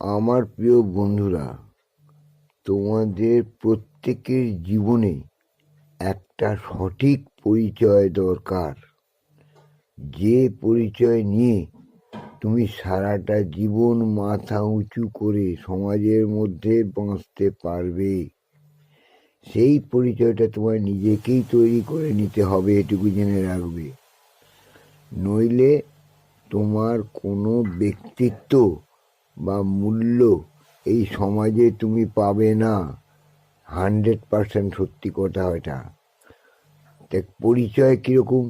আমার প্রিয় বন্ধুরা, তোমাদের প্রত্যেকের জীবনে একটা সঠিক পরিচয় দরকার, যে পরিচয় নিয়ে তুমি সারাটা জীবন মাথা উঁচু করে সমাজের মধ্যে বাঁচতে পারবে। সেই পরিচয়টা তোমার নিজেকেই তৈরি করে নিতে হবে, এটুকু জেনে রাখবে। নইলে তোমার কোনো ব্যক্তিত্ব বা মূল্য এই সমাজে তুমি পাবে না। 100% সত্যি কথা এটা। দেখ, পরিচয় কীরকম?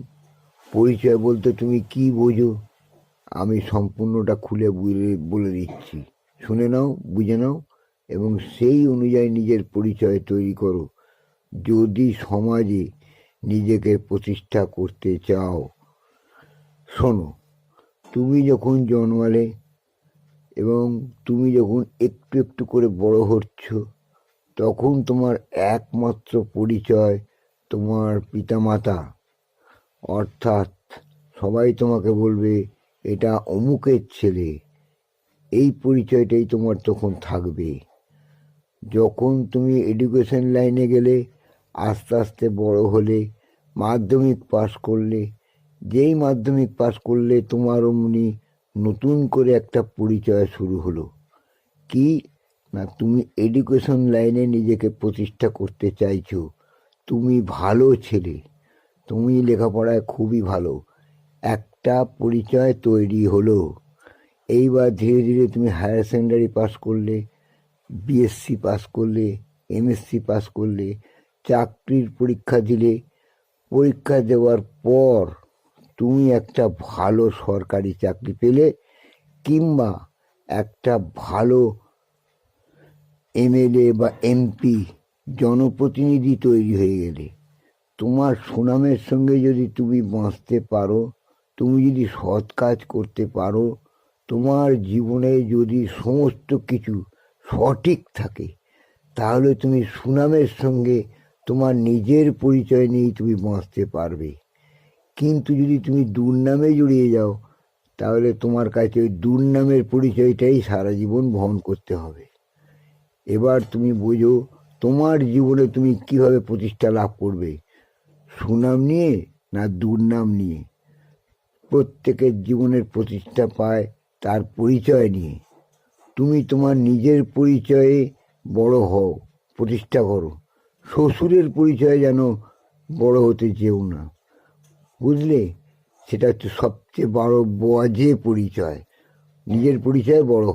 পরিচয় বলতে তুমি কি বোঝো আমি সম্পূর্ণটা খুলে বলে দিচ্ছি, শুনে নাও, বুঝে নাও এবং সেই অনুযায়ী নিজের পরিচয় তৈরি করো যদি সমাজে নিজেকে প্রতিষ্ঠা করতে চাও। শোনো, তুমি যখন জন্মালে এবং তুমি যখন একটু একটু করে বড় হচ্ছ, তখন তোমার একমাত্র পরিচয় তোমার পিতামাতা। অর্থাৎ সবাই তোমাকে বলবে এটা অমুকের ছেলে। এই পরিচয়টাই তোমার তখন থাকবে। যখন তুমি এডুকেশন লাইনে গেলে, আস্তে আস্তে বড় হলে, মাধ্যমিক পাস করলে, যেই মাধ্যমিক পাস করলে তোমার অমনি নতুন করে একটা পরিচয় শুরু হলো। কি না, তুমি এডুকেশন লাইনে নিজেকে প্রতিষ্ঠা করতে চাইছো। তুমি ভালো ছেলে, তুমি লেখাপড়ায় খুবই ভালো, একটা পরিচয় তৈরি হলো। এইবার ধীরে ধীরে তুমি হায়ার সেকেন্ডারি পাস করলে, বিএসসি পাস করলে, এমএসসি পাস করলে, চাকরির পরীক্ষা দিলে। পরীক্ষা দেওয়ার পর তুমি একটা ভালো সরকারি চাকরি পেলে, কিংবা একটা ভালো এমএলএ বা এমপি জনপ্রতিনিধি তৈরি হয়ে গেলে। তোমার সুনামের সঙ্গে যদি তুমি বাঁচতে পারো, তুমি যদি সৎ কাজ করতে পারো, তোমার জীবনে যদি সমস্ত কিছু সঠিক থাকে, তাহলে তুমি সুনামের সঙ্গে তোমার নিজের পরিচয় নিয়েই তুমি বাঁচতে পারবে। কিন্তু যদি তুমি দুর্নামে জড়িয়ে যাও, তাহলে তোমার কাছে ওই দুর্নামের পরিচয়টাই সারা জীবন বহন করতে হবে। এবার তুমি বোঝো তোমার জীবনে তুমি কিভাবে প্রতিষ্ঠা লাভ করবে, সুনাম নিয়ে না দুর্নাম নিয়ে। প্রত্যেকের জীবনের প্রতিষ্ঠা পায় তার পরিচয় নিয়ে। তুমি তোমার নিজের পরিচয়ে বড় হও, প্রতিষ্ঠা করো। শ্বশুরের পরিচয় যেন বড় হতে যেও না, বুঝলে? সেটা হচ্ছে সবচেয়ে বড় বাজে পরিচয়। নিজের পরিচয় বড়